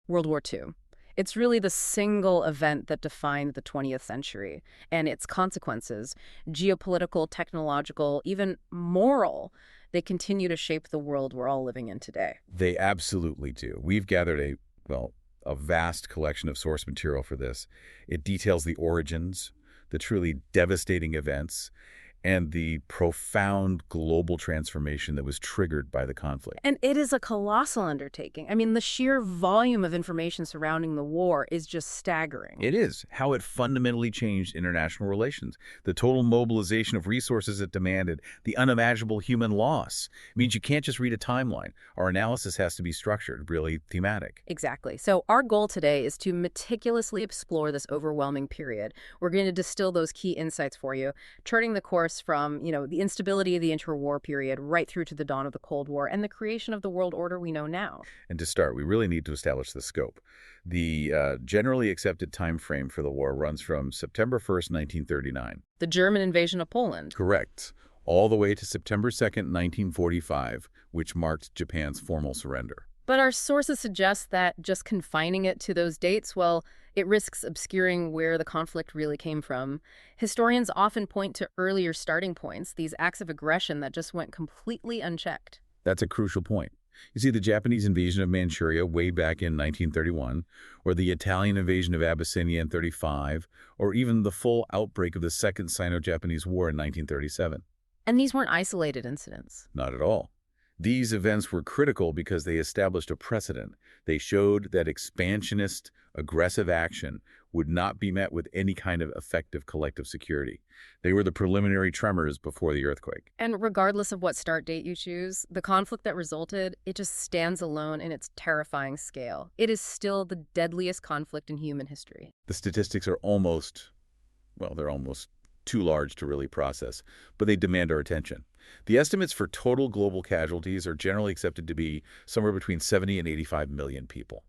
World War II. It's really the single event that defined the 20th century, and its consequences, geopolitical, technological, even moral, they continue to shape the world we're all living in today. They absolutely do. We've gathered a vast collection of source material for this. It details the origins, the truly devastating events, and the profound global transformation that was triggered by the conflict. And it is a colossal undertaking. I mean, the sheer volume of information surrounding the war is just staggering. It is how it fundamentally changed international relations. The total mobilization of resources it demanded, the unimaginable human loss. It means you can't just read a timeline. Our analysis has to be structured, really thematic. Exactly. So our goal today is to meticulously explore this overwhelming period. We're going to distill those key insights for you, charting the course from, the instability of the interwar period right through to the dawn of the Cold War and the creation of the world order we know now. And to start, we really need to establish the scope. The generally accepted time frame for the war runs from September 1st, 1939. The German invasion of Poland. Correct. All the way to September 2nd, 1945, which marked Japan's formal surrender. But our sources suggest that just confining it to those dates, well, it risks obscuring where the conflict really came from. Historians often point to earlier starting points, these acts of aggression that just went completely unchecked. That's a crucial point. You see, the Japanese invasion of Manchuria way back in 1931, or the Italian invasion of Abyssinia in 35, or even the full outbreak of the Second Sino-Japanese War in 1937. And these weren't isolated incidents. Not at all. These events were critical because they established a precedent. They showed that expansionist, aggressive action would not be met with any kind of effective collective security. They were the preliminary tremors before the earthquake. And regardless of what start date you choose, the conflict that resulted, it just stands alone in its terrifying scale. It is still the deadliest conflict in human history. The statistics are they're almost too large to really process, but they demand our attention. The estimates for total global casualties are generally accepted to be somewhere between 70 and 85 million people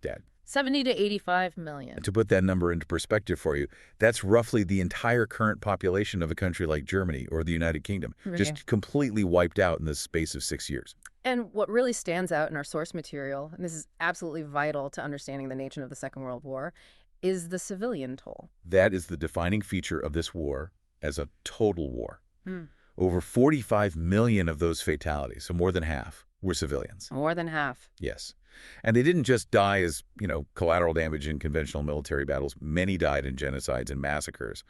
dead. 70 to 85 million. And to put that number into perspective for you, that's roughly the entire current population of a country like Germany or the United Kingdom, just completely wiped out in the space of 6 years. And what really stands out in our source material, and this is absolutely vital to understanding the nature of the Second World War, is the civilian toll. That is the defining feature of this war as a total war. Over 45 million of those fatalities, so more than half, were civilians. More than half. Yes. And they didn't just die as, collateral damage in conventional military battles. Many died in genocides and massacres,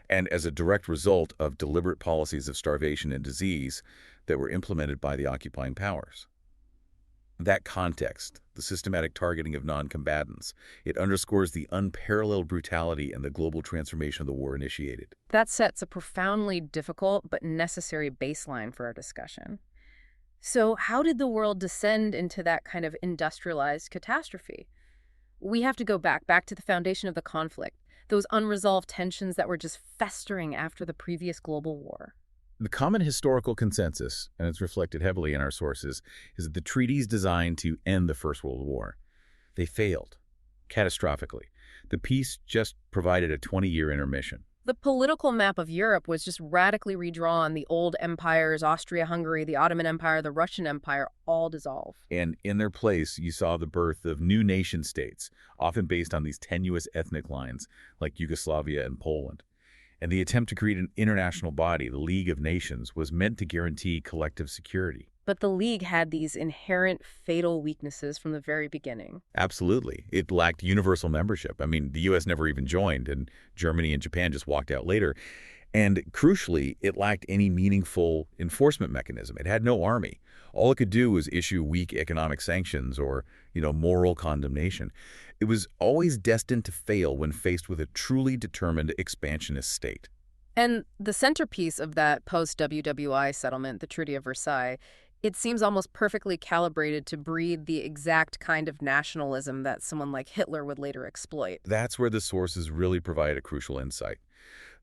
and as a direct result of deliberate policies of starvation and disease that were implemented by the occupying powers. That context, the systematic targeting of non-combatants, it underscores the unparalleled brutality and the global transformation the war initiated. That sets a profoundly difficult but necessary baseline for our discussion. So how did the world descend into that kind of industrialized catastrophe? We have to go back to the foundation of the conflict, those unresolved tensions that were just festering after the previous global war. The common historical consensus, and it's reflected heavily in our sources, is that the treaties designed to end the First World War, they failed, catastrophically. The peace just provided a 20-year intermission. The political map of Europe was just radically redrawn. The old empires, Austria-Hungary, the Ottoman Empire, the Russian Empire, all dissolve. And in their place, you saw the birth of new nation-states, often based on these tenuous ethnic lines, like Yugoslavia and Poland. And the attempt to create an international body, the League of Nations, was meant to guarantee collective security. But the League had these inherent fatal weaknesses from the very beginning. Absolutely. It lacked universal membership. I mean, the U.S. never even joined, and Germany and Japan just walked out later. And crucially, it lacked any meaningful enforcement mechanism. It had no army. All it could do was issue weak economic sanctions or, moral condemnation. It was always destined to fail when faced with a truly determined expansionist state. And the centerpiece of that post-WWI settlement, the Treaty of Versailles, it seems almost perfectly calibrated to breed the exact kind of nationalism that someone like Hitler would later exploit. That's where the sources really provide a crucial insight.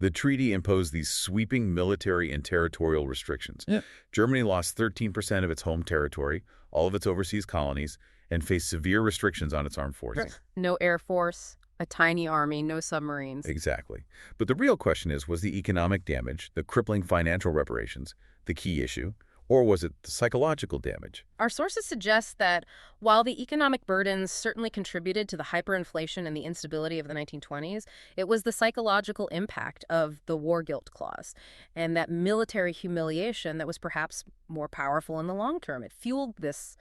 The treaty imposed these sweeping military and territorial restrictions. Yeah. Germany lost 13% of its home territory, all of its overseas colonies, and faced severe restrictions on its armed forces. No air force, a tiny army, no submarines. Exactly. But the real question was the economic damage, the crippling financial reparations, the key issue? Or was it the psychological damage? Our sources suggest that while the economic burdens certainly contributed to the hyperinflation and the instability of the 1920s, it was the psychological impact of the war guilt clause and that military humiliation that was perhaps more powerful in the long term. It fueled this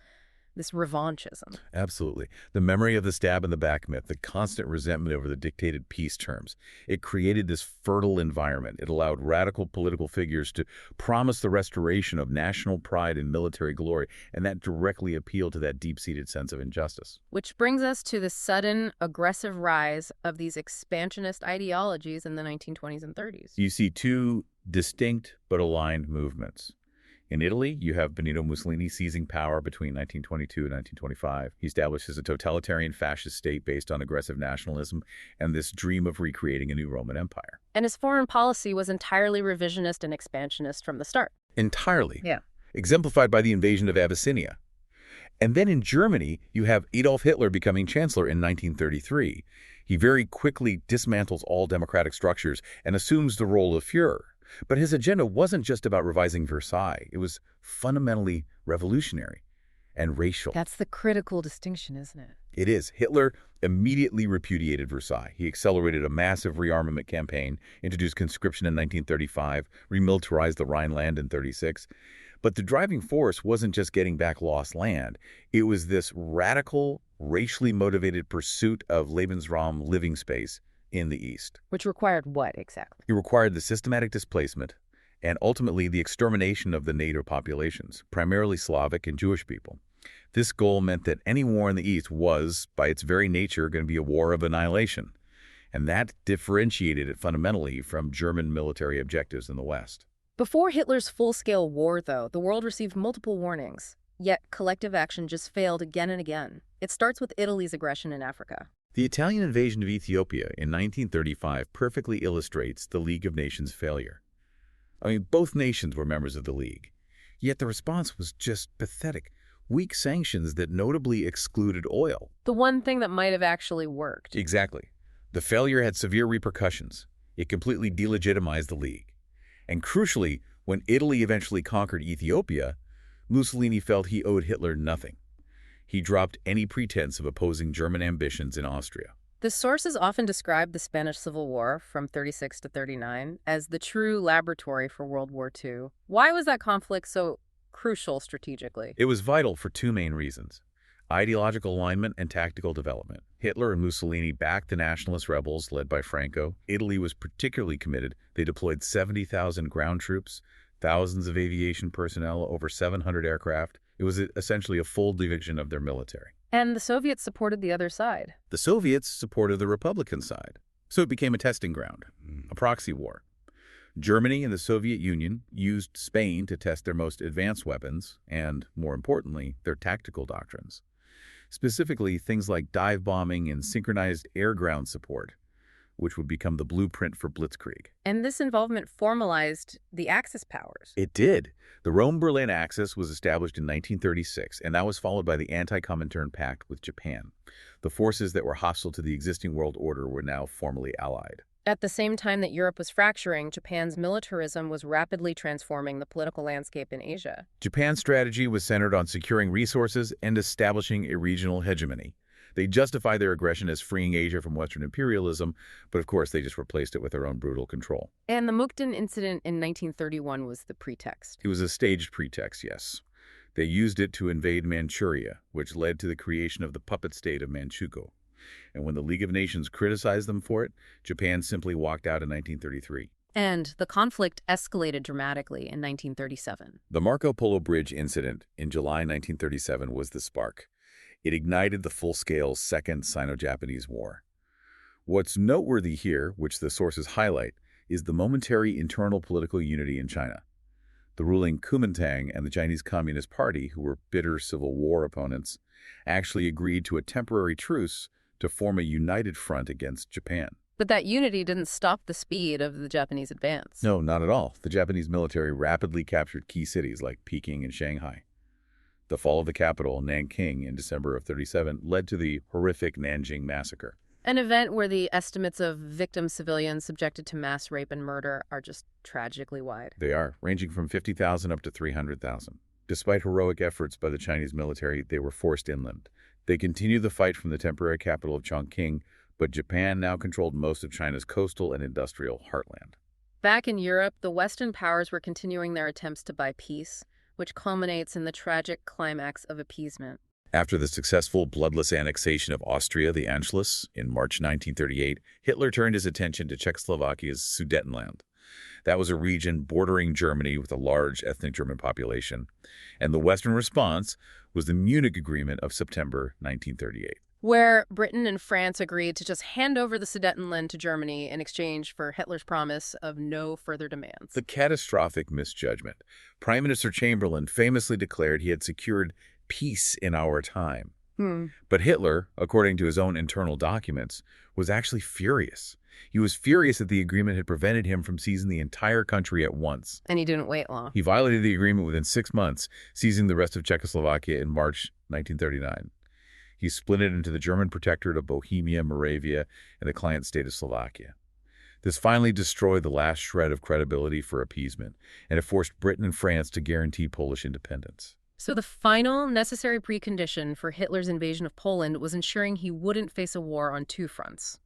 revanchism. Absolutely. The memory of the stab in the back myth, the constant resentment over the dictated peace terms, it created this fertile environment. It allowed radical political figures to promise the restoration of national pride and military glory, and that directly appealed to that deep-seated sense of injustice. Which brings us to the sudden, aggressive rise of these expansionist ideologies in the 1920s and 30s. You see two distinct but aligned movements. In Italy, you have Benito Mussolini seizing power between 1922 and 1925. He establishes a totalitarian fascist state based on aggressive nationalism and this dream of recreating a new Roman Empire. And his foreign policy was entirely revisionist and expansionist from the start. Entirely. Yeah. Exemplified by the invasion of Abyssinia. And then in Germany, you have Adolf Hitler becoming chancellor in 1933. He very quickly dismantles all democratic structures and assumes the role of Führer. But his agenda wasn't just about revising Versailles. It was fundamentally revolutionary and racial. That's the critical distinction, isn't it? It is. Hitler immediately repudiated Versailles. He accelerated a massive rearmament campaign, introduced conscription in 1935, remilitarized the Rhineland in 1936. But the driving force wasn't just getting back lost land. It was this radical, racially motivated pursuit of Lebensraum, living space, in the East. Which required what exactly? It required the systematic displacement and ultimately the extermination of the native populations, primarily Slavic and Jewish people. This goal meant that any war in the East was, by its very nature, going to be a war of annihilation. And that differentiated it fundamentally from German military objectives in the West. Before Hitler's full-scale war, though, the world received multiple warnings. Yet collective action just failed again and again. It starts with Italy's aggression in Africa. The Italian invasion of Ethiopia in 1935 perfectly illustrates the League of Nations' failure. I mean, both nations were members of the League. Yet the response was just pathetic. Weak sanctions that notably excluded oil. The one thing that might have actually worked. Exactly. The failure had severe repercussions. It completely delegitimized the League. And crucially, when Italy eventually conquered Ethiopia, Mussolini felt he owed Hitler nothing. He dropped any pretense of opposing German ambitions in Austria. The sources often describe the Spanish Civil War from 36 to 39 as the true laboratory for World War II. Why was that conflict so crucial strategically? It was vital for two main reasons: ideological alignment and tactical development. Hitler and Mussolini backed the nationalist rebels led by Franco. Italy was particularly committed. They deployed 70,000 ground troops, thousands of aviation personnel, over 700 aircraft. It was essentially a full division of their military. And the Soviets supported the other side. The Soviets supported the Republican side. So it became a testing ground, a proxy war. Germany and the Soviet Union used Spain to test their most advanced weapons and, more importantly, their tactical doctrines. Specifically, things like dive bombing and synchronized air-ground support, which would become the blueprint for Blitzkrieg. And this involvement formalized the Axis powers. It did. The Rome-Berlin Axis was established in 1936, and that was followed by the Anti-Comintern Pact with Japan. The forces that were hostile to the existing world order were now formally allied. At the same time that Europe was fracturing, Japan's militarism was rapidly transforming the political landscape in Asia. Japan's strategy was centered on securing resources and establishing a regional hegemony. They justified their aggression as freeing Asia from Western imperialism, but of course they just replaced it with their own brutal control. And the Mukden incident in 1931 was the pretext. It was a staged pretext, yes. They used it to invade Manchuria, which led to the creation of the puppet state of Manchukuo. And when the League of Nations criticized them for it, Japan simply walked out in 1933. And the conflict escalated dramatically in 1937. The Marco Polo Bridge incident in July 1937 was the spark. It ignited the full-scale Second Sino-Japanese War. What's noteworthy here, which the sources highlight, is the momentary internal political unity in China. The ruling Kuomintang and the Chinese Communist Party, who were bitter Civil War opponents, actually agreed to a temporary truce to form a united front against Japan. But that unity didn't stop the speed of the Japanese advance. No, not at all. The Japanese military rapidly captured key cities like Peking and Shanghai. The fall of the capital, Nanking, in December of 1937 led to the horrific Nanjing Massacre. An event where the estimates of victim civilians subjected to mass rape and murder are just tragically wide. They are, ranging from 50,000 up to 300,000. Despite heroic efforts by the Chinese military, they were forced inland. They continued the fight from the temporary capital of Chongqing, but Japan now controlled most of China's coastal and industrial heartland. Back in Europe, the Western powers were continuing their attempts to buy peace, which culminates in the tragic climax of appeasement. After the successful bloodless annexation of Austria, the Anschluss, in March 1938, Hitler turned his attention to Czechoslovakia's Sudetenland. That was a region bordering Germany with a large ethnic German population, and the Western response was the Munich Agreement of September 1938. Where Britain and France agreed to just hand over the Sudetenland to Germany in exchange for Hitler's promise of no further demands. The catastrophic misjudgment. Prime Minister Chamberlain famously declared he had secured peace in our time. But Hitler, according to his own internal documents, was actually furious. He was furious that the agreement had prevented him from seizing the entire country at once. And he didn't wait long. He violated the agreement within 6 months, seizing the rest of Czechoslovakia in March 1939. He split it into the German protectorate of Bohemia, Moravia, and the client state of Slovakia. This finally destroyed the last shred of credibility for appeasement, and it forced Britain and France to guarantee Polish independence. So the final necessary precondition for Hitler's invasion of Poland was ensuring he wouldn't face a war on two fronts.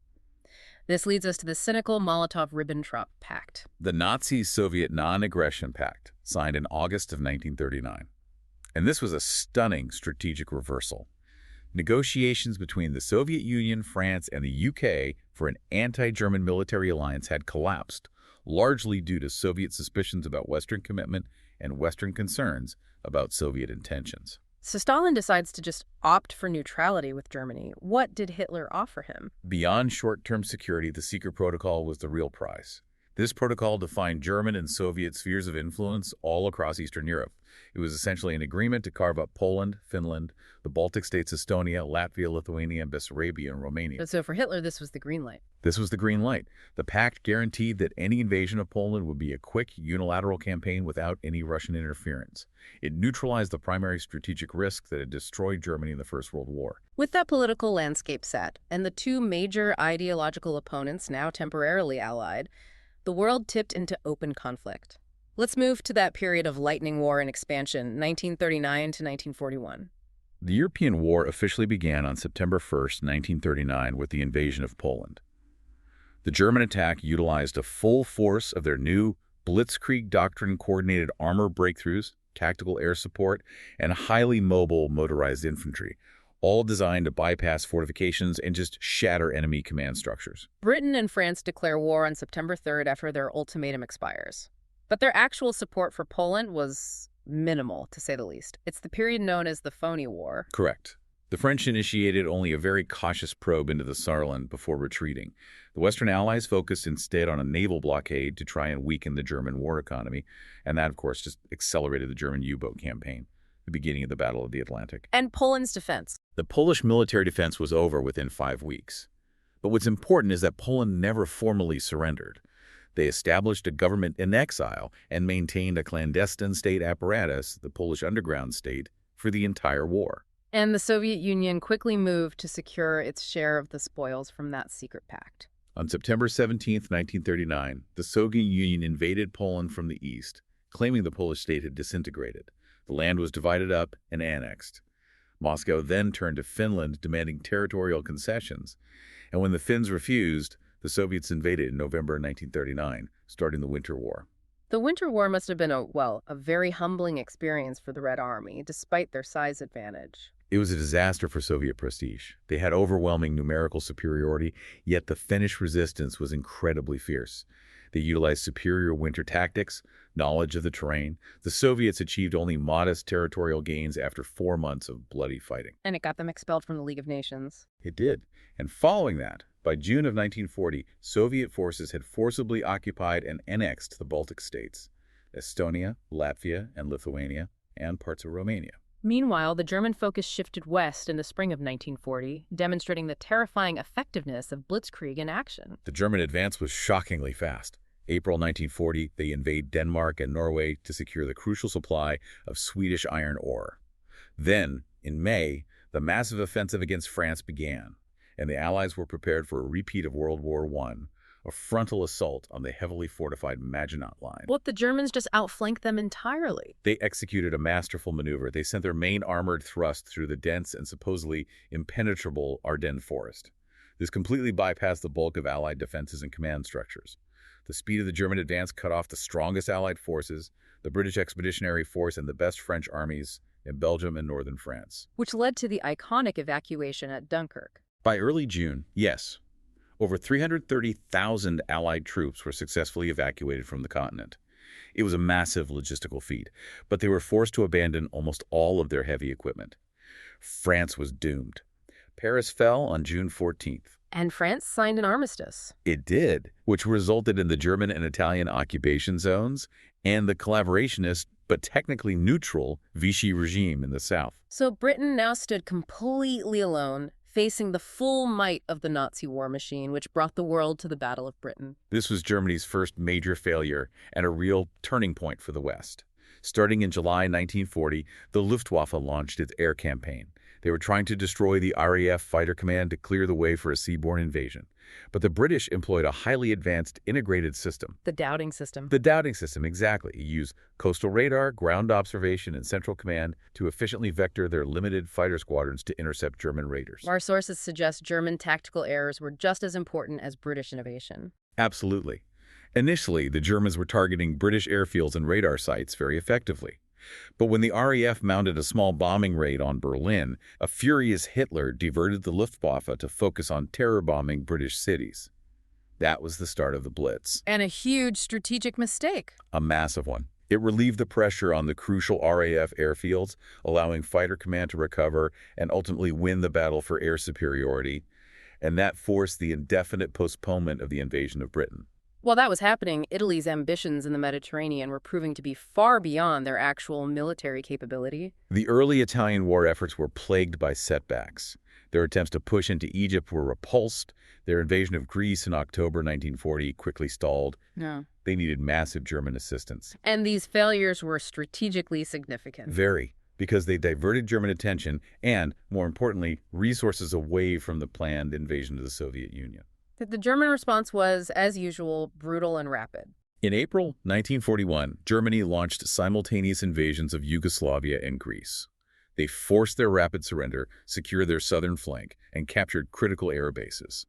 This leads us to the cynical Molotov-Ribbentrop Pact. The Nazi-Soviet Non-Aggression Pact, signed in August of 1939. And this was a stunning strategic reversal. Negotiations between the Soviet Union, France, and the UK for an anti-German military alliance had collapsed, largely due to Soviet suspicions about Western commitment and Western concerns about Soviet intentions. So Stalin decides to just opt for neutrality with Germany. What did Hitler offer him? Beyond short-term security, the secret protocol was the real prize. This protocol defined German and Soviet spheres of influence all across Eastern Europe. It was essentially an agreement to carve up Poland, Finland, the Baltic states, Estonia, Latvia, Lithuania, and Bessarabia, and Romania. So for Hitler, this was the green light. This was the green light. The pact guaranteed that any invasion of Poland would be a quick, unilateral campaign without any Russian interference. It neutralized the primary strategic risk that had destroyed Germany in the First World War. With that political landscape set, and the two major ideological opponents now temporarily allied, the world tipped into open conflict. Let's move to that period of lightning war and expansion, 1939 to 1941. The European War officially began on September 1st, 1939, with the invasion of Poland. The German attack utilized a full force of their new Blitzkrieg doctrine-coordinated armor breakthroughs, tactical air support, and highly mobile motorized infantry, all designed to bypass fortifications and just shatter enemy command structures. Britain and France declare war on September 3rd after their ultimatum expires. But their actual support for Poland was minimal, to say the least. It's the period known as the Phony War. Correct. The French initiated only a very cautious probe into the Saarland before retreating. The Western Allies focused instead on a naval blockade to try and weaken the German war economy, and that, of course, just accelerated the German U-boat campaign, the beginning of the Battle of the Atlantic. And Poland's defense. The Polish military defense was over within 5 weeks. But what's important is that Poland never formally surrendered. They established a government in exile and maintained a clandestine state apparatus, the Polish underground state, for the entire war. And the Soviet Union quickly moved to secure its share of the spoils from that secret pact. On September 17, 1939, the Soviet Union invaded Poland from the east, claiming the Polish state had disintegrated. The land was divided up and annexed. Moscow then turned to Finland, demanding territorial concessions. And when the Finns refused, the Soviets invaded in November 1939, starting the Winter War. The Winter War must have been a very humbling experience for the Red Army, despite their size advantage. It was a disaster for Soviet prestige. They had overwhelming numerical superiority, yet the Finnish resistance was incredibly fierce. They utilized superior winter tactics, knowledge of the terrain. The Soviets achieved only modest territorial gains after 4 months of bloody fighting. And it got them expelled from the League of Nations. It did. And following that, by June of 1940, Soviet forces had forcibly occupied and annexed the Baltic states, Estonia, Latvia, and Lithuania, and parts of Romania. Meanwhile, the German focus shifted west in the spring of 1940, demonstrating the terrifying effectiveness of blitzkrieg in action. The German advance was shockingly fast. April 1940, they invade Denmark and Norway to secure the crucial supply of Swedish iron ore. Then, in May, the massive offensive against France began, and the Allies were prepared for a repeat of World War I, a frontal assault on the heavily fortified Maginot Line. What, the Germans just outflanked them entirely? They executed a masterful maneuver. They sent their main armored thrust through the dense and supposedly impenetrable Ardennes forest. This completely bypassed the bulk of Allied defenses and command structures. The speed of the German advance cut off the strongest Allied forces, the British Expeditionary Force, and the best French armies in Belgium and northern France. Which led to the iconic evacuation at Dunkirk. By early June, yes, over 330,000 Allied troops were successfully evacuated from the continent. It was a massive logistical feat, but they were forced to abandon almost all of their heavy equipment. France was doomed. Paris fell on June 14th. And France signed an armistice. It did, which resulted in the German and Italian occupation zones and the collaborationist, but technically neutral, Vichy regime in the south. So Britain now stood completely alone, facing the full might of the Nazi war machine, which brought the world to the Battle of Britain. This was Germany's first major failure and a real turning point for the West. Starting in July 1940, the Luftwaffe launched its air campaign. They were trying to destroy the RAF fighter command to clear the way for a seaborne invasion. But the British employed a highly advanced integrated system. The doubting system. The doubting system, exactly. It used coastal radar, ground observation, and central command to efficiently vector their limited fighter squadrons to intercept German raiders. Our sources suggest German tactical errors were just as important as British innovation. Absolutely. Initially, the Germans were targeting British airfields and radar sites very effectively. But when the RAF mounted a small bombing raid on Berlin, a furious Hitler diverted the Luftwaffe to focus on terror bombing British cities. That was the start of the Blitz. And a huge strategic mistake. A massive one. It relieved the pressure on the crucial RAF airfields, allowing fighter command to recover and ultimately win the battle for air superiority. And that forced the indefinite postponement of the invasion of Britain. While that was happening, Italy's ambitions in the Mediterranean were proving to be far beyond their actual military capability. The early Italian war efforts were plagued by setbacks. Their attempts to push into Egypt were repulsed. Their invasion of Greece in October 1940 quickly stalled. No. They needed massive German assistance. And these failures were strategically significant. Very, because they diverted German attention and, more importantly, resources away from the planned invasion of the Soviet Union. The German response was, as usual, brutal and rapid. In April 1941, Germany launched simultaneous invasions of Yugoslavia and Greece. They forced their rapid surrender, secured their southern flank, and captured critical air bases.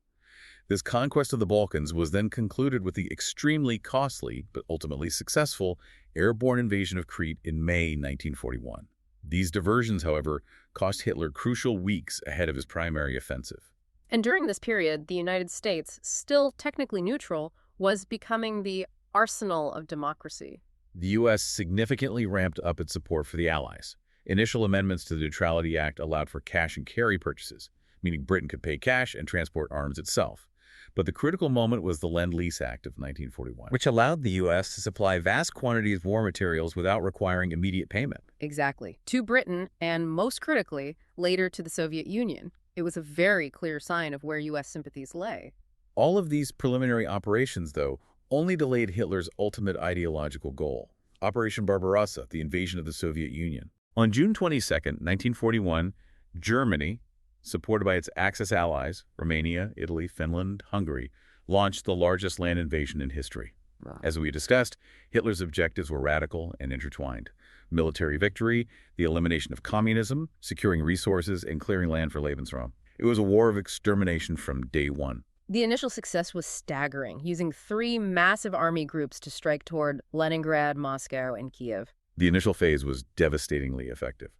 This conquest of the Balkans was then concluded with the extremely costly, but ultimately successful, airborne invasion of Crete in May 1941. These diversions, however, cost Hitler crucial weeks ahead of his primary offensive. And during this period, the United States, still technically neutral, was becoming the arsenal of democracy. The U.S. significantly ramped up its support for the Allies. Initial amendments to the Neutrality Act allowed for cash and carry purchases, meaning Britain could pay cash and transport arms itself. But the critical moment was the Lend-Lease Act of 1941, which allowed the U.S. to supply vast quantities of war materials without requiring immediate payment. Exactly. To Britain, and most critically, later to the Soviet Union. It was a very clear sign of where U.S. sympathies lay. All of these preliminary operations, though, only delayed Hitler's ultimate ideological goal, Operation Barbarossa, the invasion of the Soviet Union. On June 22, 1941, Germany, supported by its Axis allies, Romania, Italy, Finland, Hungary, launched the largest land invasion in history. Wow. As we discussed, Hitler's objectives were radical and intertwined. Military victory, the elimination of communism, securing resources, and clearing land for Lebensraum. It was a war of extermination from day one. The initial success was staggering, using 3 massive army groups to strike toward Leningrad, Moscow, and Kiev. The initial phase was devastatingly effective.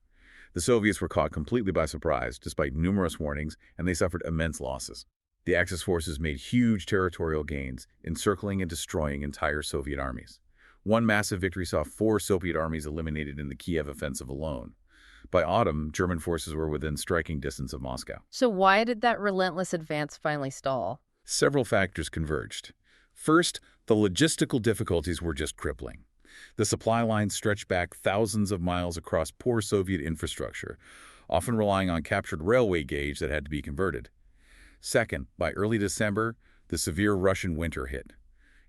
The Soviets were caught completely by surprise, despite numerous warnings, and they suffered immense losses. The Axis forces made huge territorial gains, encircling and destroying entire Soviet armies. One massive victory saw 4 Soviet armies eliminated in the Kiev offensive alone. By autumn, German forces were within striking distance of Moscow. So why did that relentless advance finally stall? Several factors converged. First, the logistical difficulties were just crippling. The supply lines stretched back thousands of miles across poor Soviet infrastructure, often relying on captured railway gauge that had to be converted. Second, by early December, the severe Russian winter hit.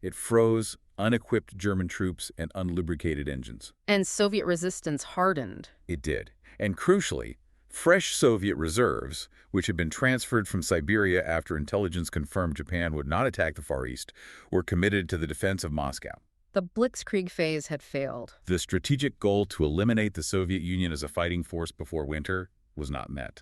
It froze unequipped German troops and unlubricated engines. And Soviet resistance hardened. It did. And crucially, Fresh Soviet reserves, which had been transferred from Siberia after intelligence confirmed Japan would not attack the Far East, were committed to the defense of Moscow. The Blitzkrieg phase had failed. The strategic goal to eliminate the Soviet Union as a fighting force before winter was not met.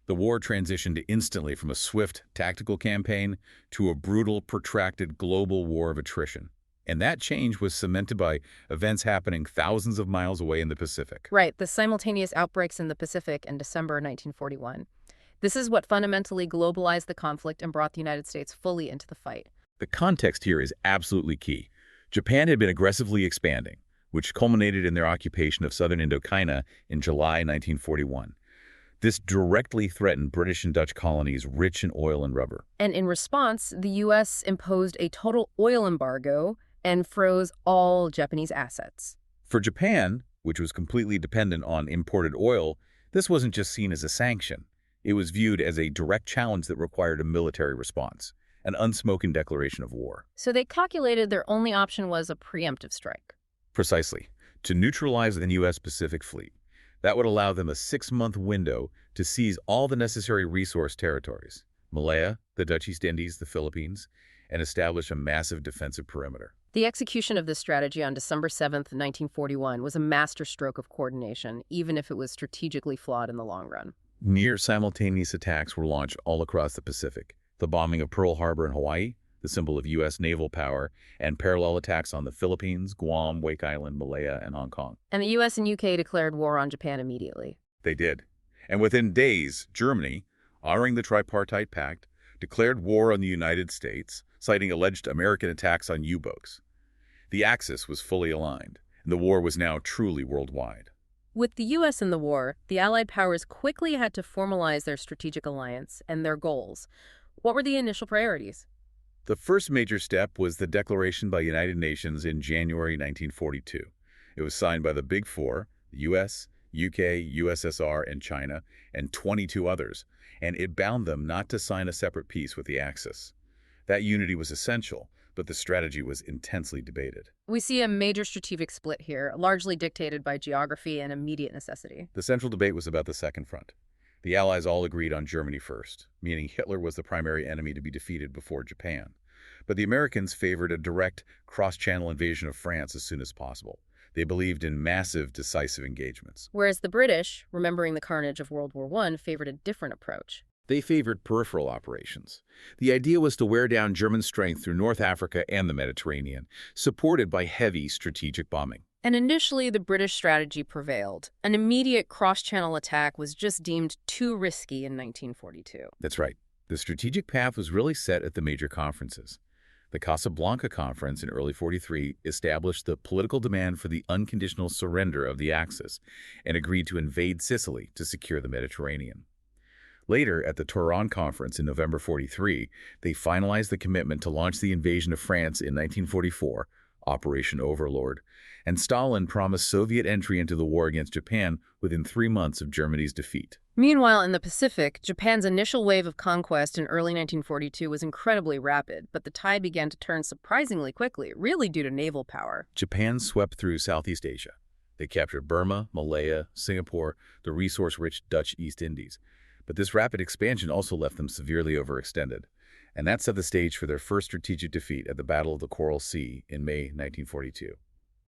The war transitioned instantly from a swift, tactical campaign to a brutal, protracted global war of attrition. And that change was cemented by events happening thousands of miles away in the Pacific. Right, the simultaneous outbreaks in the Pacific in December 1941. This is what fundamentally globalized the conflict and brought the United States fully into the fight. The context here is absolutely key. Japan had been aggressively expanding, which culminated in their occupation of southern Indochina in July 1941. This directly threatened British and Dutch colonies rich in oil and rubber. And in response, the U.S. imposed a total oil embargo and froze all Japanese assets. For Japan, which was completely dependent on imported oil, this wasn't just seen as a sanction. It was viewed as a direct challenge that required a military response, an unspoken declaration of war. So they calculated their only option was a preemptive strike. Precisely, to neutralize the U.S. Pacific Fleet. That would allow them a 6-month window to seize all the necessary resource territories, Malaya, the Dutch East Indies, the Philippines, and establish a massive defensive perimeter. The execution of this strategy on December 7, 1941 was a masterstroke of coordination, even if it was strategically flawed in the long run. Near simultaneous attacks were launched all across the Pacific. The bombing of Pearl Harbor in Hawaii, the symbol of U.S. naval power, and parallel attacks on the Philippines, Guam, Wake Island, Malaya, and Hong Kong. And the U.S. and U.K. declared war on Japan immediately. They did. And within days, Germany, honoring the Tripartite Pact, declared war on the United States, citing alleged American attacks on U-boats. The Axis was fully aligned, and the war was now truly worldwide. With the U.S. in the war, the Allied powers quickly had to formalize their strategic alliance and their goals. What were the initial priorities? The first major step was the declaration by United Nations in January 1942. It was signed by the Big Four, the U.S., UK, USSR, and China, and 22 others, and it bound them not to sign a separate peace with the Axis. That unity was essential, but the strategy was intensely debated. We see a major strategic split here, largely dictated by geography and immediate necessity. The central debate was about the second front. The Allies all agreed on Germany first, meaning Hitler was the primary enemy to be defeated before Japan. But the Americans favored a direct cross-channel invasion of France as soon as possible. They believed in massive, decisive engagements. Whereas the British, remembering the carnage of World War I, favored a different approach. They favored peripheral operations. The idea was to wear down German strength through North Africa and the Mediterranean, supported by heavy strategic bombing. And initially, the British strategy prevailed. An immediate cross-channel attack was just deemed too risky in 1942. That's right. The strategic path was really set at the major conferences. The Casablanca Conference in early 43 established the political demand for the unconditional surrender of the Axis and agreed to invade Sicily to secure the Mediterranean. Later, at the Tehran Conference in November 43, they finalized the commitment to launch the invasion of France in 1944, Operation Overlord, and Stalin promised Soviet entry into the war against Japan within 3 months of Germany's defeat. Meanwhile, in the Pacific, Japan's initial wave of conquest in early 1942 was incredibly rapid, but the tide began to turn surprisingly quickly, really due to naval power. Japan swept through Southeast Asia. They captured Burma, Malaya, Singapore, the resource-rich Dutch East Indies. But this rapid expansion also left them severely overextended, and that set the stage for their first strategic defeat at the Battle of the Coral Sea in May 1942.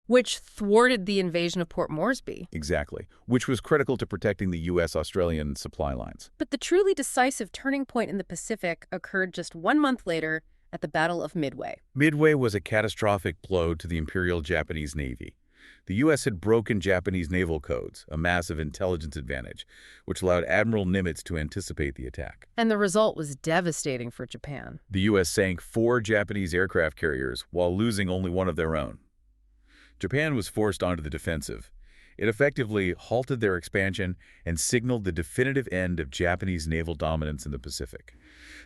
Which thwarted the invasion of Port Moresby. Exactly, which was critical to protecting the U.S.-Australian supply lines. But the truly decisive turning point in the Pacific occurred just 1 month later at the Battle of Midway. Midway was a catastrophic blow to the Imperial Japanese Navy. The U.S. had broken Japanese naval codes, a massive intelligence advantage, which allowed Admiral Nimitz to anticipate the attack. And the result was devastating for Japan. The U.S. sank 4 Japanese aircraft carriers while losing only one of their own. Japan was forced onto the defensive. It effectively halted their expansion and signaled the definitive end of Japanese naval dominance in the Pacific.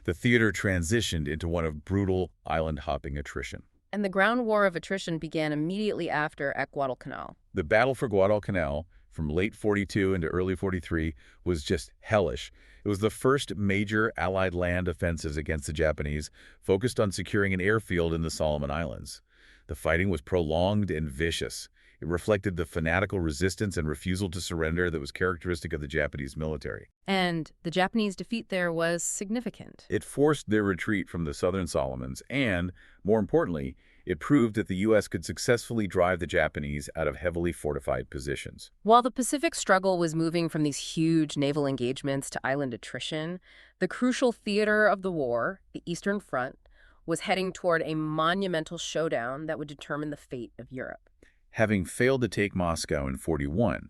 The theater transitioned into one of brutal island-hopping attrition. And the ground war of attrition began immediately after at Guadalcanal. The battle for Guadalcanal, from late 42 into early 43, was just hellish. It was the first major Allied land offensives against the Japanese, focused on securing an airfield in the Solomon Islands. The fighting was prolonged and vicious. It reflected the fanatical resistance and refusal to surrender that was characteristic of the Japanese military. And the Japanese defeat there was significant. It forced their retreat from the Southern Solomons and, more importantly, it proved that the U.S. could successfully drive the Japanese out of heavily fortified positions. While the Pacific struggle was moving from these huge naval engagements to island attrition, the crucial theater of the war, the Eastern Front, was heading toward a monumental showdown that would determine the fate of Europe. Having failed to take Moscow in 41,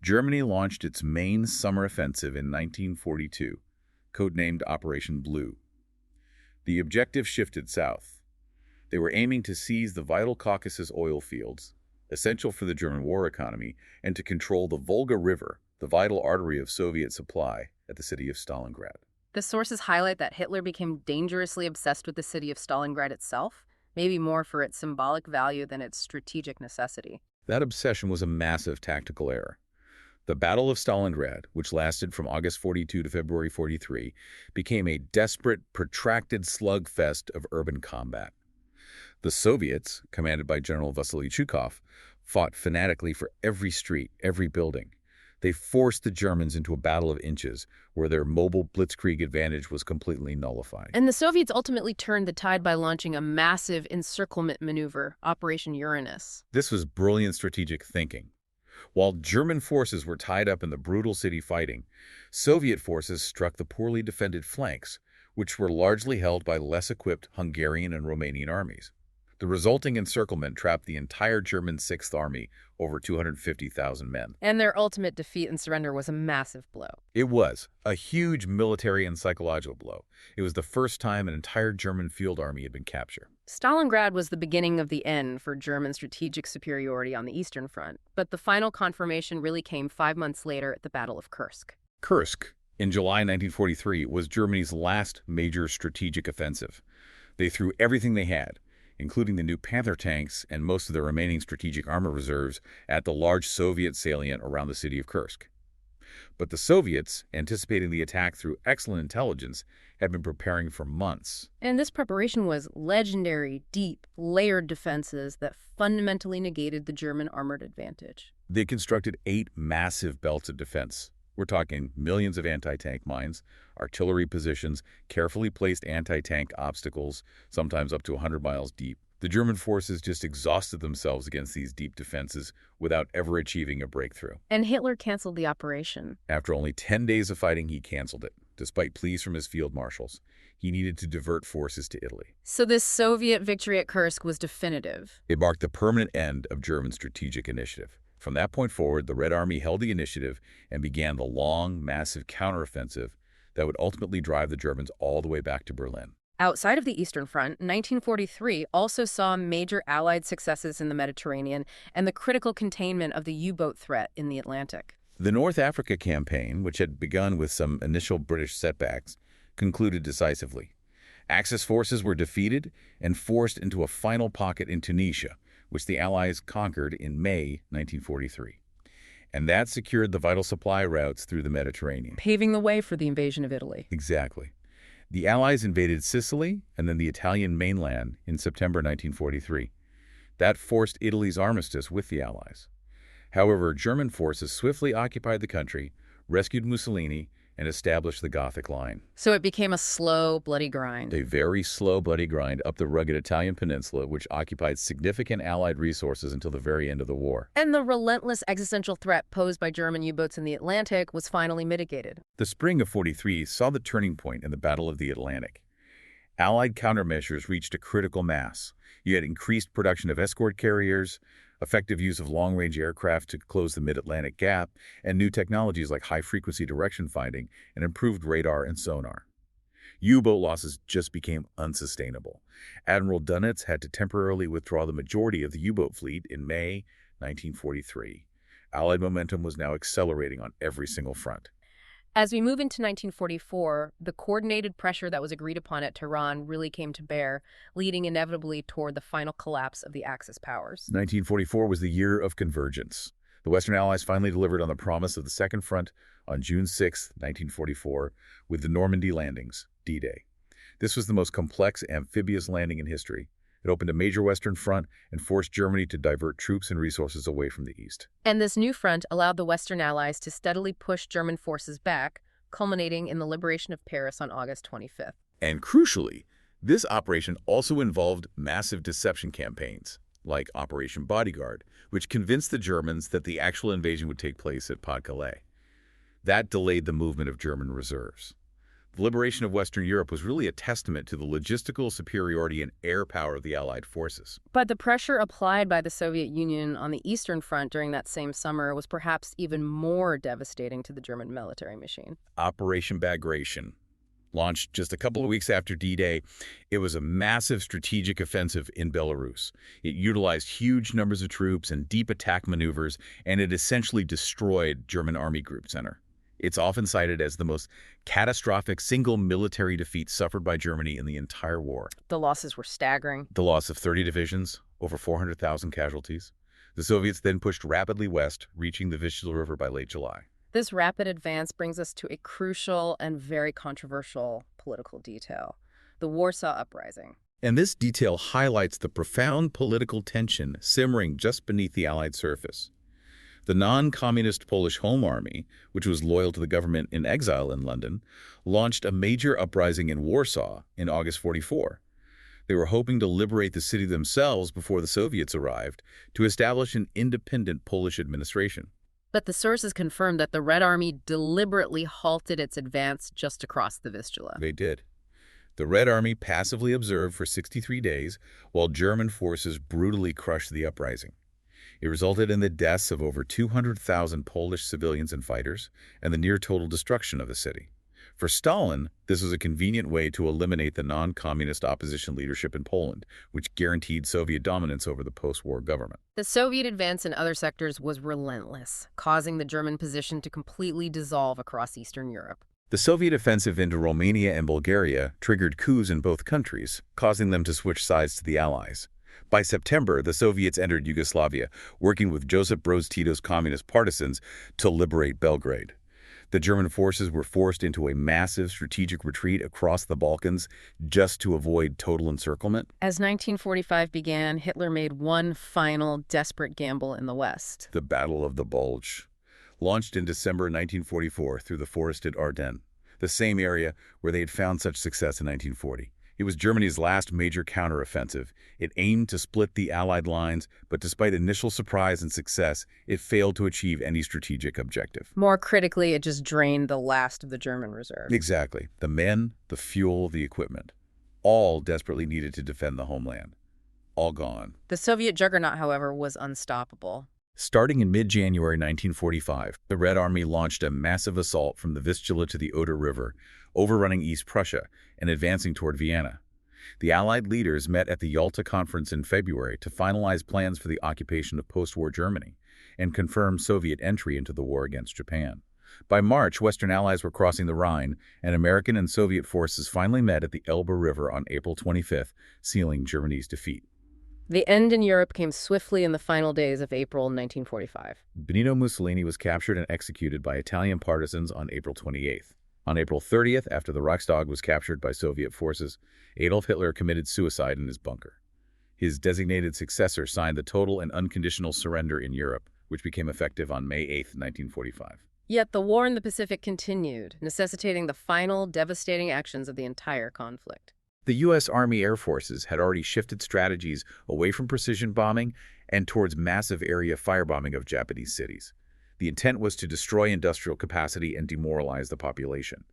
Germany launched its main summer offensive in 1942, codenamed Operation Blue. The objective shifted south. They were aiming to seize the vital Caucasus oil fields, essential for the German war economy, and to control the Volga River, the vital artery of Soviet supply, at the city of Stalingrad. The sources highlight that Hitler became dangerously obsessed with the city of Stalingrad itself, maybe more for its symbolic value than its strategic necessity. That obsession was a massive tactical error. The Battle of Stalingrad, which lasted from August 42 to February 43, became a desperate, protracted slugfest of urban combat. The Soviets, commanded by General Vasily Zhukov, fought fanatically for every street, every building. They forced the Germans into a battle of inches, where their mobile blitzkrieg advantage was completely nullified. And the Soviets ultimately turned the tide by launching a massive encirclement maneuver, Operation Uranus. This was brilliant strategic thinking. While German forces were tied up in the brutal city fighting, Soviet forces struck the poorly defended flanks, which were largely held by less equipped Hungarian and Romanian armies. The resulting encirclement trapped the entire German Sixth Army, over 250,000 men. And their ultimate defeat and surrender was a massive blow. It was a huge military and psychological blow. It was the first time an entire German field army had been captured. Stalingrad was the beginning of the end for German strategic superiority on the Eastern Front, but the final confirmation really came 5 months later at the Battle of Kursk. Kursk, in July 1943, was Germany's last major strategic offensive. They threw everything they had, including the new Panther tanks and most of the remaining strategic armor reserves, at the large Soviet salient around the city of Kursk. But the Soviets, anticipating the attack through excellent intelligence, had been preparing for months. And this preparation was legendary, deep, layered defenses that fundamentally negated the German armored advantage. They constructed 8 massive belts of defense. We're talking millions of anti-tank mines, artillery positions, carefully placed anti-tank obstacles, sometimes up to 100 miles deep. The German forces just exhausted themselves against these deep defenses without ever achieving a breakthrough. And Hitler canceled the operation. After only 10 days of fighting, he canceled it, despite pleas from his field marshals. He needed to divert forces to Italy. So this Soviet victory at Kursk was definitive. It marked the permanent end of German strategic initiative. From that point forward, the Red Army held the initiative and began the long, massive counteroffensive that would ultimately drive the Germans all the way back to Berlin. Outside of the Eastern Front, 1943 also saw major Allied successes in the Mediterranean and the critical containment of the U-boat threat in the Atlantic. The North Africa campaign, which had begun with some initial British setbacks, concluded decisively. Axis forces were defeated and forced into a final pocket in Tunisia, which the Allies conquered in May 1943. And that secured the vital supply routes through the Mediterranean. Paving the way for the invasion of Italy. Exactly. The Allies invaded Sicily and then the Italian mainland in September 1943. That forced Italy's armistice with the Allies. However, German forces swiftly occupied the country, rescued Mussolini, and established the Gothic Line. So it became a slow, bloody grind. A very slow, bloody grind up the rugged Italian peninsula, which occupied significant Allied resources until the very end of the war. And the relentless existential threat posed by German U-boats in the Atlantic was finally mitigated. The spring of 43 saw the turning point in the Battle of the Atlantic. Allied countermeasures reached a critical mass. You had increased production of escort carriers, effective use of long-range aircraft to close the mid-Atlantic gap, and new technologies like high-frequency direction finding and improved radar and sonar. U-boat losses just became unsustainable. Admiral Dönitz had to temporarily withdraw the majority of the U-boat fleet in May 1943. Allied momentum was now accelerating on every single front. As we move into 1944, the coordinated pressure that was agreed upon at Tehran really came to bear, leading inevitably toward the final collapse of the Axis powers. 1944 was the year of convergence. The Western Allies finally delivered on the promise of the Second Front on June 6, 1944, with the Normandy landings, D-Day. This was the most complex amphibious landing in history, It opened a major Western front and forced Germany to divert troops and resources away from the east. And this new front allowed the Western Allies to steadily push German forces back, culminating in the liberation of Paris on August 25th. And crucially, this operation also involved massive deception campaigns, like Operation Bodyguard, which convinced the Germans that the actual invasion would take place at Pas-de-Calais. That delayed the movement of German reserves. The liberation of Western Europe was really a testament to the logistical superiority and air power of the Allied forces. But the pressure applied by the Soviet Union on the Eastern Front during that same summer was perhaps even more devastating to the German military machine. Operation Bagration, launched just a couple of weeks after D-Day, it was a massive strategic offensive in Belarus. It utilized huge numbers of troops and deep attack maneuvers, and it essentially destroyed German Army Group Center. It's often cited as the most catastrophic single military defeat suffered by Germany in the entire war. The losses were staggering. The loss of 30 divisions, over 400,000 casualties. The Soviets then pushed rapidly west, reaching the Vistula River by late July. This rapid advance brings us to a crucial and very controversial political detail: the Warsaw Uprising. And this detail highlights the profound political tension simmering just beneath the Allied surface. The non-communist Polish Home Army, which was loyal to the government in exile in London, launched a major uprising in Warsaw in August 44. They were hoping to liberate the city themselves before the Soviets arrived to establish an independent Polish administration. But the sources confirmed that the Red Army deliberately halted its advance just across the Vistula. They did. The Red Army passively observed for 63 days while German forces brutally crushed the uprising. It resulted in the deaths of over 200,000 Polish civilians and fighters and the near-total destruction of the city. For Stalin, this was a convenient way to eliminate the non-communist opposition leadership in Poland, which guaranteed Soviet dominance over the post-war government. The Soviet advance in other sectors was relentless, causing the German position to completely dissolve across Eastern Europe. The Soviet offensive into Romania and Bulgaria triggered coups in both countries, causing them to switch sides to the Allies. By September, the Soviets entered Yugoslavia, working with Josip Broz Tito's communist partisans to liberate Belgrade. The German forces were forced into a massive strategic retreat across the Balkans just to avoid total encirclement. As 1945 began, Hitler made one final desperate gamble in the West. The Battle of the Bulge, launched in December 1944 through the forested Ardennes, the same area where they had found such success in 1940. It was Germany's last major counteroffensive. It aimed to split the Allied lines, but despite initial surprise and success, it failed to achieve any strategic objective. More critically, it just drained the last of the German reserve. Exactly. The men, the fuel, the equipment, all desperately needed to defend the homeland. All gone. The Soviet juggernaut, however, was unstoppable. Starting in mid-January 1945, the Red Army launched a massive assault from the Vistula to the Oder River, overrunning East Prussia and advancing toward Vienna. The Allied leaders met at the Yalta Conference in February to finalize plans for the occupation of post-war Germany and confirm Soviet entry into the war against Japan. By March, Western Allies were crossing the Rhine, and American and Soviet forces finally met at the Elbe River on April 25th, sealing Germany's defeat. The end in Europe came swiftly in the final days of April 1945. Benito Mussolini was captured and executed by Italian partisans on April 28th. On April 30th, after the Reichstag was captured by Soviet forces, Adolf Hitler committed suicide in his bunker. His designated successor signed the total and unconditional surrender in Europe, which became effective on May 8, 1945. Yet the war in the Pacific continued, necessitating the final devastating actions of the entire conflict. The U.S. Army Air Forces had already shifted strategies away from precision bombing and towards massive area firebombing of Japanese cities. The intent was to destroy industrial capacity and demoralize the population.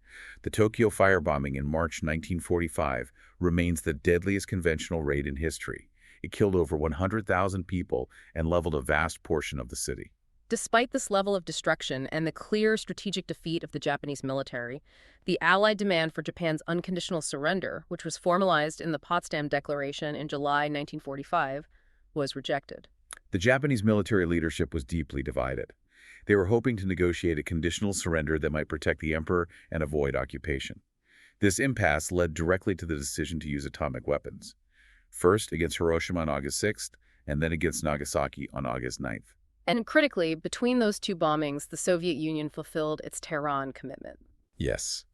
The Tokyo firebombing in March 1945 remains the deadliest conventional raid in history. It killed over 100,000 people and leveled a vast portion of the city. Despite this level of destruction and the clear strategic defeat of the Japanese military, the Allied demand for Japan's unconditional surrender, which was formalized in the Potsdam Declaration in July 1945, was rejected. The Japanese military leadership was deeply divided. They were hoping to negotiate a conditional surrender that might protect the emperor and avoid occupation. This impasse led directly to the decision to use atomic weapons, first against Hiroshima on August 6th, and then against Nagasaki on August 9th. And critically, between those two bombings, the Soviet Union fulfilled its Tehran commitment. Yes.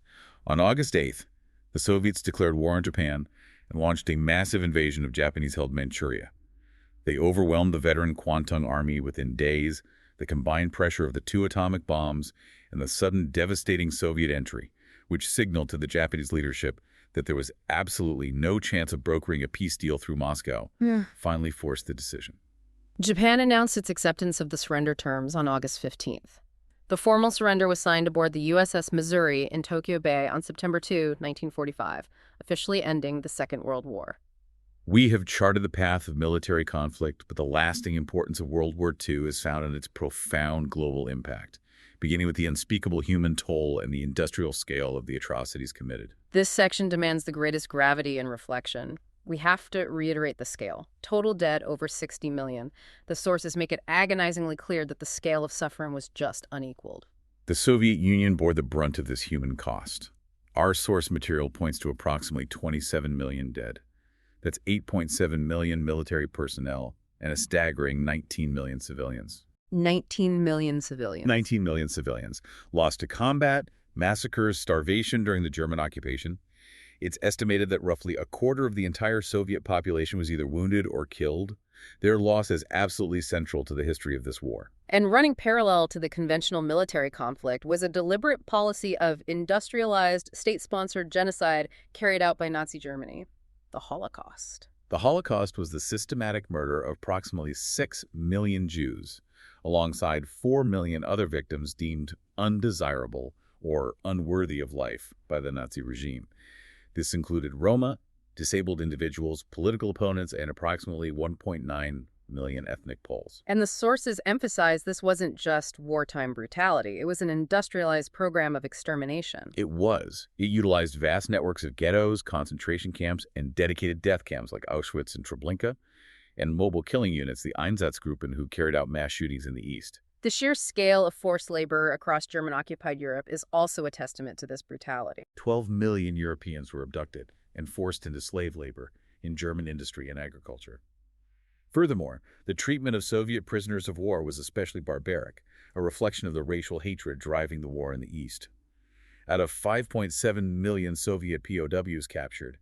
On August 8th, the Soviets declared war on Japan, and launched a massive invasion of Japanese-held Manchuria. They overwhelmed the veteran Kwantung army within days. The combined pressure of the two atomic bombs and the sudden devastating Soviet entry, which signaled to the Japanese leadership that there was absolutely no chance of brokering a peace deal through Moscow, finally forced the decision. Japan announced its acceptance of the surrender terms on August 15th. The formal surrender was signed aboard the USS Missouri in Tokyo Bay on September 2, 1945, officially ending the Second World War. We have charted the path of military conflict, but the lasting importance of World War II is found in its profound global impact, beginning with the unspeakable human toll and the industrial scale of the atrocities committed. This section demands the greatest gravity and reflection. We have to reiterate the scale. Total dead over 60 million. The sources make it agonizingly clear that the scale of suffering was just unequaled. The Soviet Union bore the brunt of this human cost. Our source material points to approximately 27 million dead. That's 8.7 million military personnel and a staggering 19 million civilians. 19 million civilians. 19 million civilians lost to combat, massacres, starvation during the German occupation. It's estimated that roughly a quarter of the entire Soviet population was either wounded or killed. Their loss is absolutely central to the history of this war. And running parallel to the conventional military conflict was a deliberate policy of industrialized, state-sponsored genocide carried out by Nazi Germany. The Holocaust. The Holocaust was the systematic murder of approximately 6 million Jews, alongside 4 million other victims deemed undesirable or unworthy of life by the Nazi regime. This included Roma, disabled individuals, political opponents, and approximately 1.9 million ethnic Poles. And the sources emphasize this wasn't just wartime brutality. It was an industrialized program of extermination. It was. It utilized vast networks of ghettos, concentration camps, and dedicated death camps like Auschwitz and Treblinka, and mobile killing units, the Einsatzgruppen, who carried out mass shootings in the East. The sheer scale of forced labor across German-occupied Europe is also a testament to this brutality. 12 million Europeans were abducted and forced into slave labor in German industry and agriculture. Furthermore, the treatment of Soviet prisoners of war was especially barbaric, a reflection of the racial hatred driving the war in the East. Out of 5.7 million Soviet POWs captured,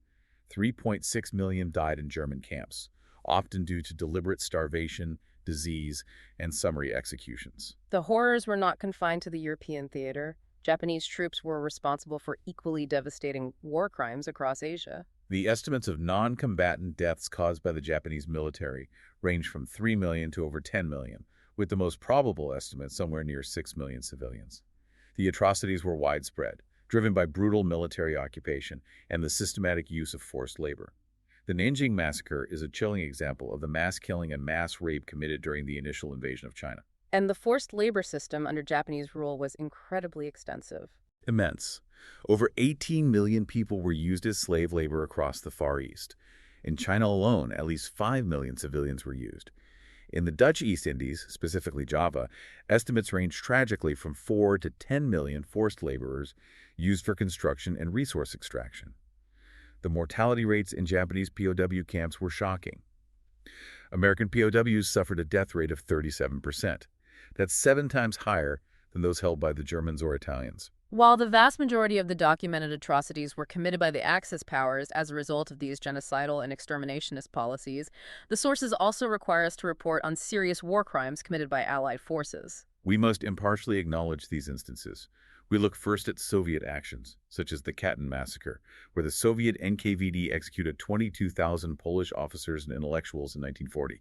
3.6 million died in German camps, often due to deliberate starvation, disease, and summary executions. The horrors were not confined to the European theater. Japanese troops were responsible for equally devastating war crimes across Asia. The estimates of non-combatant deaths caused by the Japanese military range from 3 million to over 10 million, with the most probable estimate somewhere near 6 million civilians. The atrocities were widespread, driven by brutal military occupation and the systematic use of forced labor. The Nanjing Massacre is a chilling example of the mass killing and mass rape committed during the initial invasion of China. And the forced labor system under Japanese rule was incredibly extensive. Immense. Over 18 million people were used as slave labor across the Far East. In China alone, at least 5 million civilians were used. In the Dutch East Indies, specifically Java, estimates range tragically from 4 to 10 million forced laborers used for construction and resource extraction. The mortality rates in Japanese POW camps were shocking. American POWs suffered a death rate of 37%. That's 7 times higher than those held by the Germans or Italians. While the vast majority of the documented atrocities were committed by the Axis powers as a result of these genocidal and exterminationist policies, the sources also require us to report on serious war crimes committed by Allied forces. We must impartially acknowledge these instances. We look first at Soviet actions, such as the Katyn massacre, where the Soviet NKVD executed 22,000 Polish officers and intellectuals in 1940.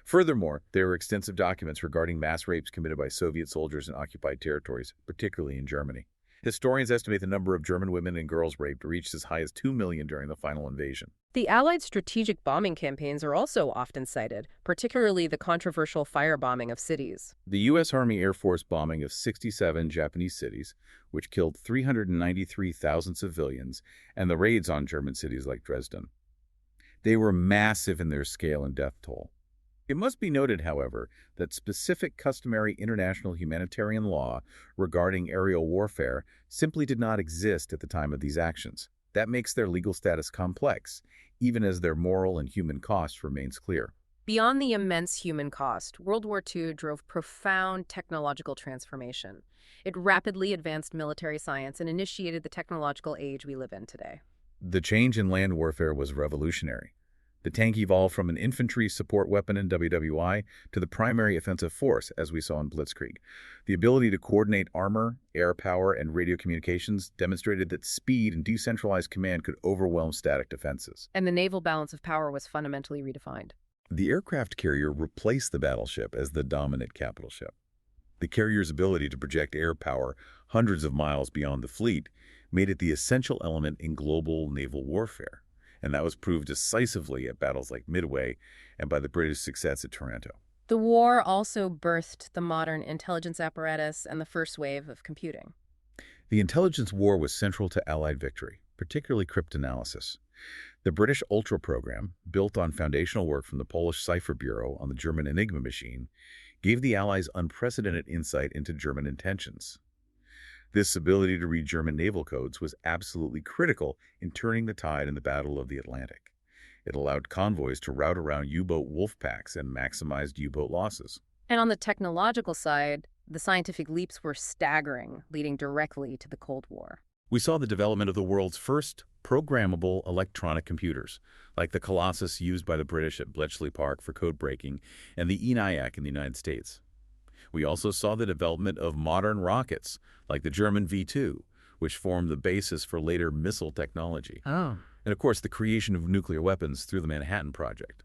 Furthermore, there are extensive documents regarding mass rapes committed by Soviet soldiers in occupied territories, particularly in Germany. Historians estimate the number of German women and girls raped reached as high as 2 million during the final invasion. The Allied strategic bombing campaigns are also often cited, particularly the controversial firebombing of cities. The U.S. Army Air Force bombing of 67 Japanese cities, which killed 393,000 civilians, and the raids on German cities like Dresden. They were massive in their scale and death toll. It must be noted, however, that specific customary international humanitarian law regarding aerial warfare simply did not exist at the time of these actions. That makes their legal status complex, even as their moral and human cost remains clear. Beyond the immense human cost, World War II drove profound technological transformation. It rapidly advanced military science and initiated the technological age we live in today. The change in land warfare was revolutionary. The tank evolved from an infantry support weapon in WWI to the primary offensive force, as we saw in Blitzkrieg. The ability to coordinate armor, air power, and radio communications demonstrated that speed and decentralized command could overwhelm static defenses. And the naval balance of power was fundamentally redefined. The aircraft carrier replaced the battleship as the dominant capital ship. The carrier's ability to project air power hundreds of miles beyond the fleet made it the essential element in global naval warfare, and that was proved decisively at battles like Midway and by the British success at Taranto. The war also birthed the modern intelligence apparatus and the first wave of computing. The intelligence war was central to Allied victory, particularly cryptanalysis. The British Ultra program, built on foundational work from the Polish Cipher Bureau on the German Enigma machine, gave the Allies unprecedented insight into German intentions. This ability to read German naval codes was absolutely critical in turning the tide in the Battle of the Atlantic. It allowed convoys to route around U-boat wolf packs and maximized U-boat losses. And on the technological side, the scientific leaps were staggering, leading directly to the Cold War. We saw the development of the world's first programmable electronic computers, like the Colossus used by the British at Bletchley Park for codebreaking and the ENIAC in the United States. We also saw the development of modern rockets, like the German V-2, which formed the basis for later missile technology. Oh. And of course, the creation of nuclear weapons through the Manhattan Project.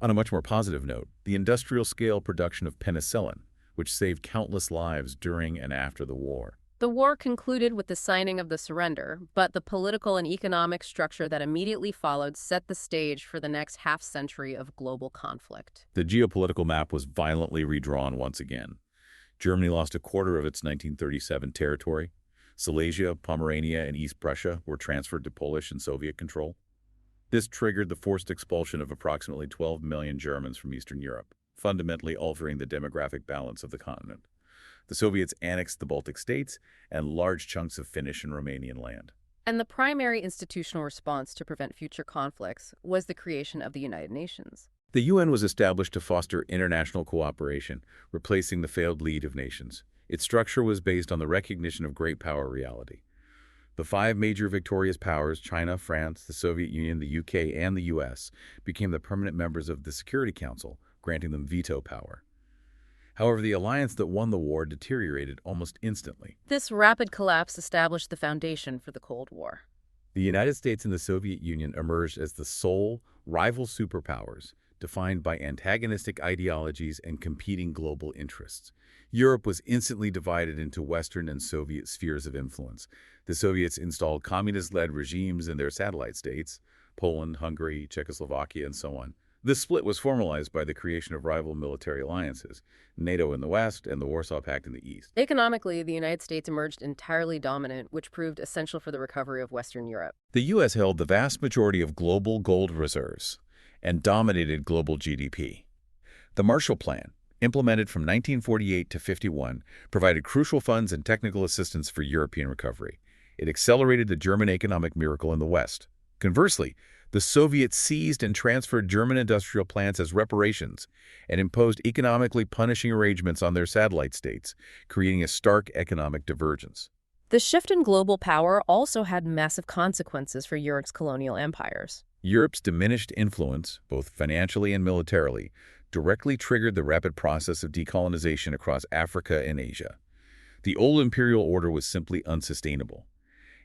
On a much more positive note, the industrial-scale production of penicillin, which saved countless lives during and after the war. The war concluded with the signing of the surrender, but the political and economic structure that immediately followed set the stage for the next half-century of global conflict. The geopolitical map was violently redrawn once again. Germany lost a quarter of its 1937 territory. Silesia, Pomerania, and East Prussia were transferred to Polish and Soviet control. This triggered the forced expulsion of approximately 12 million Germans from Eastern Europe, fundamentally altering the demographic balance of the continent. The Soviets annexed the Baltic states and large chunks of Finnish and Romanian land. And the primary institutional response to prevent future conflicts was the creation of the United Nations. The UN was established to foster international cooperation, replacing the failed League of Nations. Its structure was based on the recognition of great power reality. The five major victorious powers, China, France, the Soviet Union, the UK, and the US, became the permanent members of the Security Council, granting them veto power. However, the alliance that won the war deteriorated almost instantly. This rapid collapse established the foundation for the Cold War. The United States and the Soviet Union emerged as the sole rival superpowers, defined by antagonistic ideologies and competing global interests. Europe was instantly divided into Western and Soviet spheres of influence. The Soviets installed communist-led regimes in their satellite states, Poland, Hungary, Czechoslovakia, and so on. This split was formalized by the creation of rival military alliances, NATO in the West and the Warsaw Pact in the East. Economically, the United States emerged entirely dominant, which proved essential for the recovery of Western Europe. The U.S. held the vast majority of global gold reserves and dominated global GDP. The Marshall Plan, implemented from 1948 to 51, provided crucial funds and technical assistance for European recovery. It accelerated the German economic miracle in the West. Conversely, the Soviets seized and transferred German industrial plants as reparations and imposed economically punishing arrangements on their satellite states, creating a stark economic divergence. The shift in global power also had massive consequences for Europe's colonial empires. Europe's diminished influence, both financially and militarily, directly triggered the rapid process of decolonization across Africa and Asia. The old imperial order was simply unsustainable.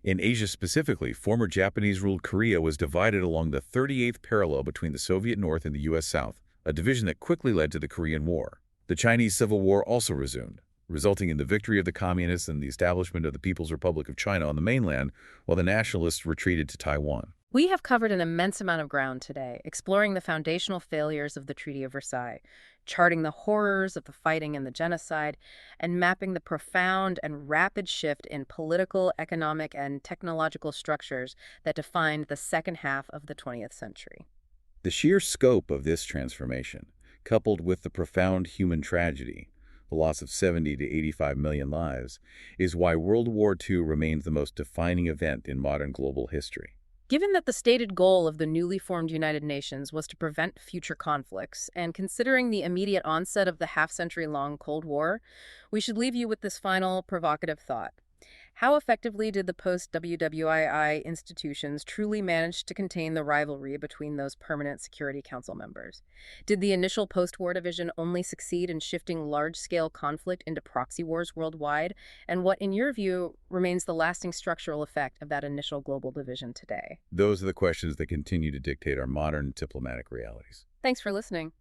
In Asia specifically, former Japanese-ruled Korea was divided along the 38th parallel between the Soviet North and the U.S. South, a division that quickly led to the Korean War. The Chinese Civil War also resumed, resulting in the victory of the Communists and the establishment of the People's Republic of China on the mainland, while the nationalists retreated to Taiwan. We have covered an immense amount of ground today, exploring the foundational failures of the Treaty of Versailles, charting the horrors of the fighting and the genocide, and mapping the profound and rapid shift in political, economic, and technological structures that defined the second half of the 20th century. The sheer scope of this transformation, coupled with the profound human tragedy, the loss of 70 to 85 million lives, is why World War II remains the most defining event in modern global history. Given that the stated goal of the newly formed United Nations was to prevent future conflicts, and considering the immediate onset of the half-century-long Cold War, we should leave you with this final provocative thought. How effectively did the post-WWII institutions truly manage to contain the rivalry between those permanent Security Council members? Did the initial post-war division only succeed in shifting large-scale conflict into proxy wars worldwide? And what, in your view, remains the lasting structural effect of that initial global division today? Those are the questions that continue to dictate our modern diplomatic realities. Thanks for listening.